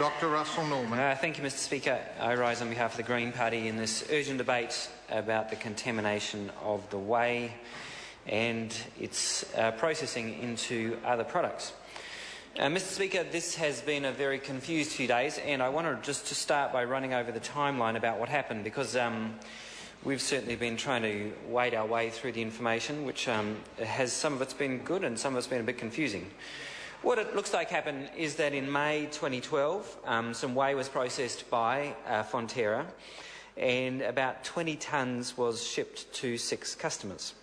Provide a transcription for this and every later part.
Dr. Russell Norman. Thank you, Mr. Speaker. I rise on behalf of the Green Party in this urgent debate about the contamination of the whey and its processing into other products. Mr. Speaker, this has been a very confused few days, and I wanted just to start by running over the timeline about what happened, because we've certainly been trying to wade our way through the information, which has some of it's been good and some of it's been a bit confusing. What it looks like happened is that in May 2012, some whey was processed by Fonterra, and about 20 tonnes was shipped to 6 customers.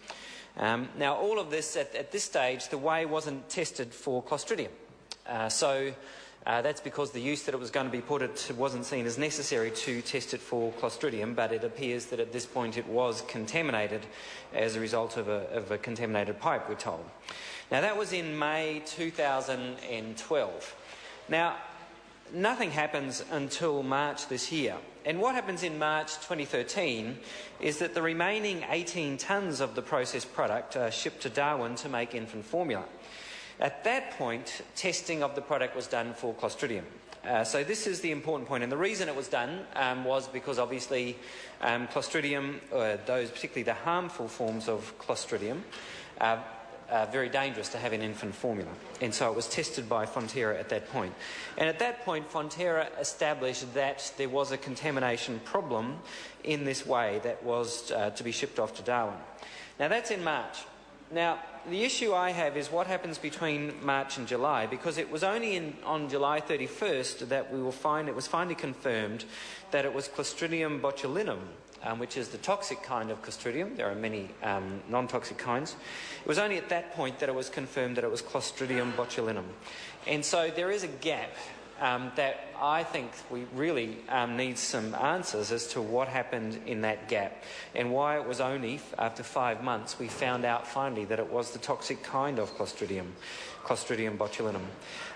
Now, all of this, at this stage, the whey wasn't tested for Clostridium. That's because the use that it was going to be put, it wasn't seen as necessary to test it for Clostridium, but it appears that at this point it was contaminated as a result of a contaminated pipe, we're told. Now, that was in May 2012. Now, nothing happens until March this year. And what happens in March 2013 is that the remaining 18 tonnes of the processed product are shipped to Darwin to make infant formula. At that point, testing of the product was done for Clostridium. So this is the important point, and the reason it was done was because obviously Clostridium, those particularly the harmful forms of Clostridium, are very dangerous to have in infant formula, and so it was tested by Fonterra at that point. And at that point, Fonterra established that there was a contamination problem in this whey that was to be shipped off to Darwin. Now, that's in March. Now, the issue I have is what happens between March and July, because it was only on July 31st that it was finally confirmed that it was Clostridium botulinum, which is the toxic kind of Clostridium. There are many non-toxic kinds. It was only at that point that it was confirmed that it was Clostridium botulinum. And so there is a gap that I think we really need some answers as to what happened in that gap and why it was only after 5 months we found out finally that it was the toxic kind of Clostridium botulinum.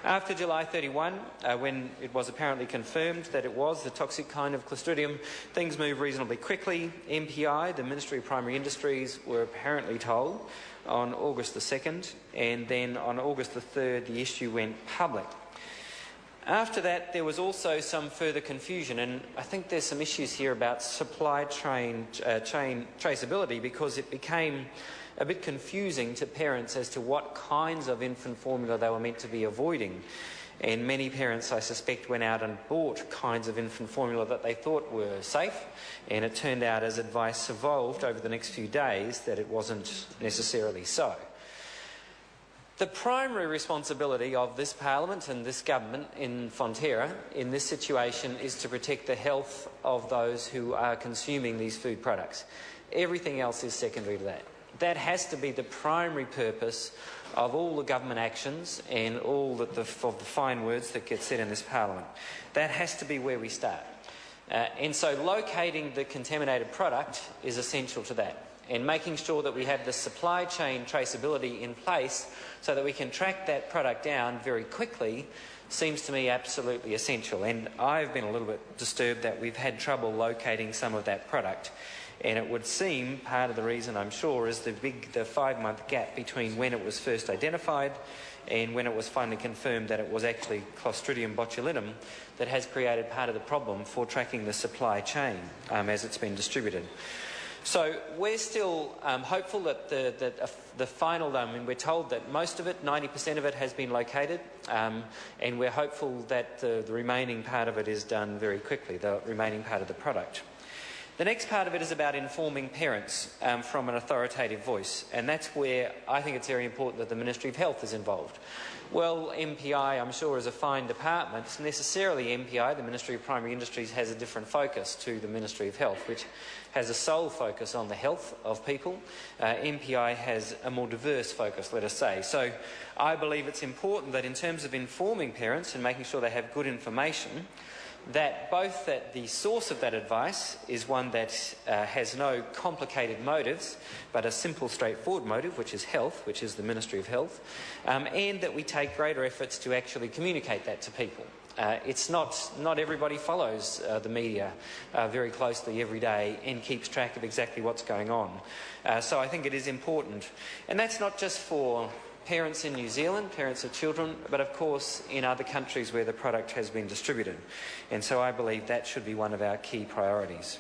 After July 31, when it was apparently confirmed that it was the toxic kind of Clostridium, things moved reasonably quickly. MPI, the Ministry of Primary Industries, were apparently told on August the 2nd, and then on August the 3rd the issue went public. After that, there was also some further confusion, and I think there's some issues here about supply chain traceability, because it became a bit confusing to parents as to what kinds of infant formula they were meant to be avoiding. And many parents, I suspect, went out and bought kinds of infant formula that they thought were safe, and it turned out, as advice evolved over the next few days, that it wasn't necessarily so. The primary responsibility of this Parliament and this government in Fonterra in this situation is to protect the health of those who are consuming these food products. Everything else is secondary to that. That has to be the primary purpose of all the government actions and all of the fine words that get said in this Parliament. That has to be where we start. And so locating the contaminated product is essential to that, and making sure that we have the supply chain traceability in place so that we can track that product down very quickly seems to me absolutely essential. And I've been a little bit disturbed that we've had trouble locating some of that product. And it would seem part of the reason, I'm sure, is the 5-month gap between when it was first identified and when it was finally confirmed that it was actually Clostridium botulinum that has created part of the problem for tracking the supply chain as it's been distributed. So we're still hopeful that the final, we're told that most of it, 90% of it, has been located, and we're hopeful that the remaining part of it is done very quickly, the remaining part of the product. The next part of it is about informing parents from an authoritative voice, and that's where I think it's very important that the Ministry of Health is involved. Well, MPI, I'm sure, is a fine department. Necessarily MPI, the Ministry of Primary Industries, has a different focus to the Ministry of Health, which has a sole focus on the health of people. MPI has a more diverse focus, let us say. So I believe it's important that in terms of informing parents and making sure they have good information, that both that the source of that advice is one that has no complicated motives, but a simple, straightforward motive, which is health, which is the Ministry of Health, and that we take greater efforts to actually communicate that to people. It's not everybody follows the media very closely every day and keeps track of exactly what's going on. So I think it is important. And that's not just for parents in New Zealand, parents of children, but of course in other countries where the product has been distributed. And so I believe that should be one of our key priorities.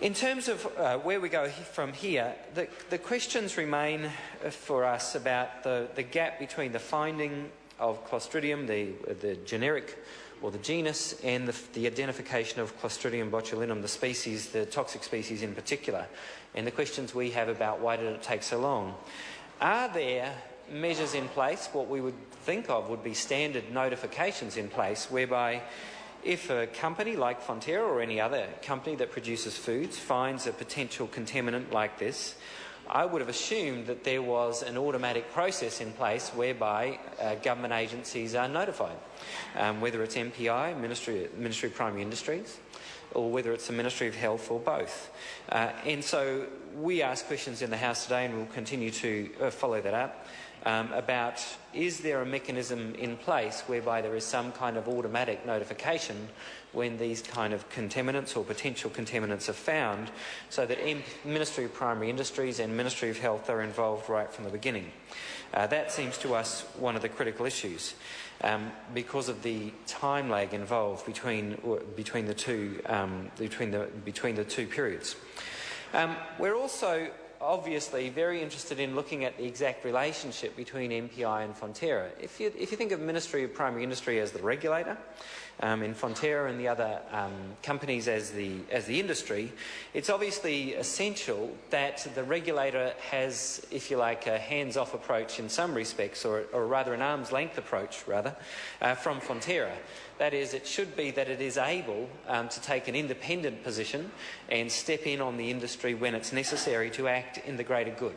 In terms of where we go from here, the questions remain for us about the gap between the finding of Clostridium, the generic or the genus, and the identification of Clostridium botulinum, the species, the toxic species in particular, and the questions we have about why did it take so long. Are there measures in place, what we would think of would be standard notifications in place, whereby if a company like Fonterra or any other company that produces foods finds a potential contaminant like this, I would have assumed that there was an automatic process in place whereby government agencies are notified, whether it's MPI, Ministry of Primary Industries, or whether it's the Ministry of Health or both. And so we ask questions in the House today, and we'll continue to follow that up, about is there a mechanism in place whereby there is some kind of automatic notification when these kind of contaminants or potential contaminants are found, so that Ministry of Primary Industries and Ministry of Health are involved right from the beginning. That seems to us one of the critical issues, because of the time lag involved between the two periods. We're also obviously very interested in looking at the exact relationship between MPI and Fonterra. If you think of Ministry of Primary Industry as the regulator, in Fonterra and the other companies as the industry, it's obviously essential that the regulator has, if you like, a hands-off approach in some respects, or rather an arm's length approach, from Fonterra. That is, it should be that it is able to take an independent position and step in on the industry when it's necessary to act in the greater good.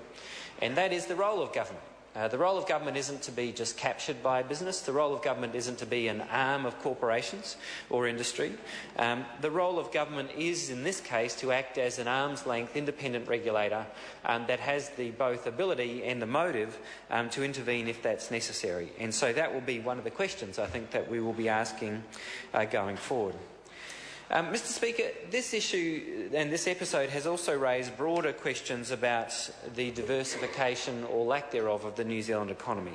And that is the role of government. The role of government isn't to be just captured by business. The role of government isn't to be an arm of corporations or industry. The role of government is, in this case, to act as an arm's length independent regulator that has the both ability and the motive to intervene if that's necessary. And so that will be one of the questions, I think, that we will be asking going forward. Mr. Speaker, this issue and this episode has also raised broader questions about the diversification or lack thereof of the New Zealand economy.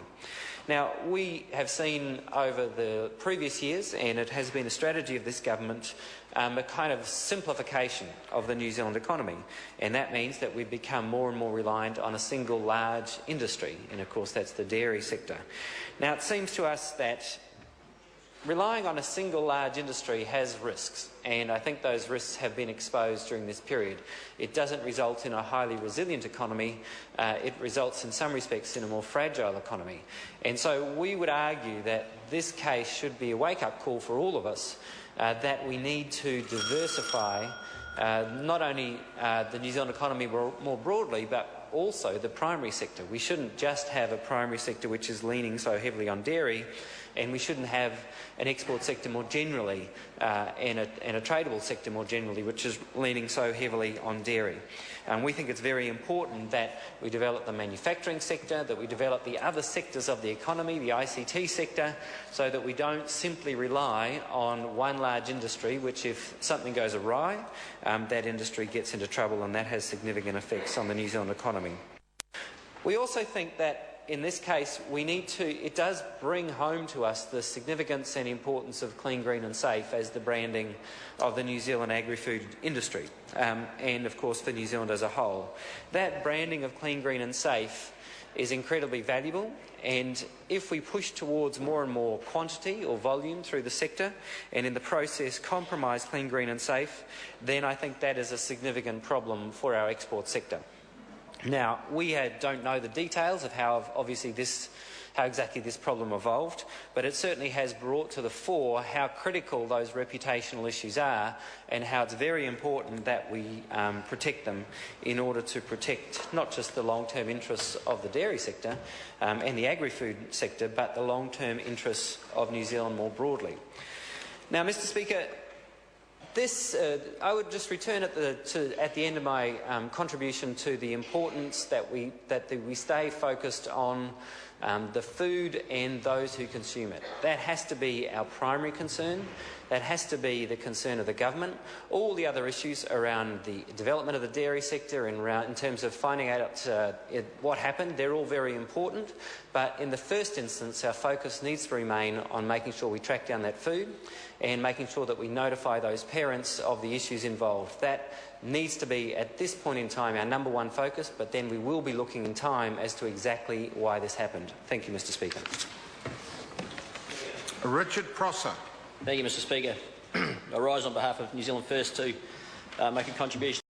Now, we have seen over the previous years, and it has been a strategy of this government, a kind of simplification of the New Zealand economy, and that means that we've become more and more reliant on a single large industry, and of course that's the dairy sector. Now, it seems to us that relying on a single large industry has risks, and I think those risks have been exposed during this period. It doesn't result in a highly resilient economy, it results in some respects in a more fragile economy. And so we would argue that this case should be a wake-up call for all of us, that we need to diversify not only the New Zealand economy more broadly, but also the primary sector. We shouldn't just have a primary sector which is leaning so heavily on dairy, and we shouldn't have an export sector more generally and a tradable sector more generally which is leaning so heavily on dairy. We think it's very important that we develop the manufacturing sector, that we develop the other sectors of the economy, the ICT sector, so that we don't simply rely on one large industry which, if something goes awry, that industry gets into trouble, and that has significant effects on the New Zealand economy. We also think that in this case, it does bring home to us the significance and importance of clean, green and safe as the branding of the New Zealand agri-food industry, and of course for New Zealand as a whole. That branding of clean, green and safe is incredibly valuable, and if we push towards more and more quantity or volume through the sector, and in the process compromise clean, green and safe, then I think that is a significant problem for our export sector. Now, we don't know the details of how exactly this problem evolved, but it certainly has brought to the fore how critical those reputational issues are, and how it's very important that we protect them in order to protect not just the long-term interests of the dairy sector and the agri-food sector, but the long-term interests of New Zealand more broadly. Now, Mr. Speaker, I would just return at the end of my contribution to the importance that we stay focused on the food and those who consume it. That has to be our primary concern. That has to be the concern of the government. All the other issues around the development of the dairy sector and in terms of finding out what happened, they're all very important. But in the first instance, our focus needs to remain on making sure we track down that food and making sure that we notify those parents of the issues involved. That needs to be, at this point in time, our number one focus, but then we will be looking in time as to exactly why this happened. Thank you, Mr. Speaker. Richard Prosser. Thank you, Mr. Speaker. I rise on behalf of New Zealand First to make a contribution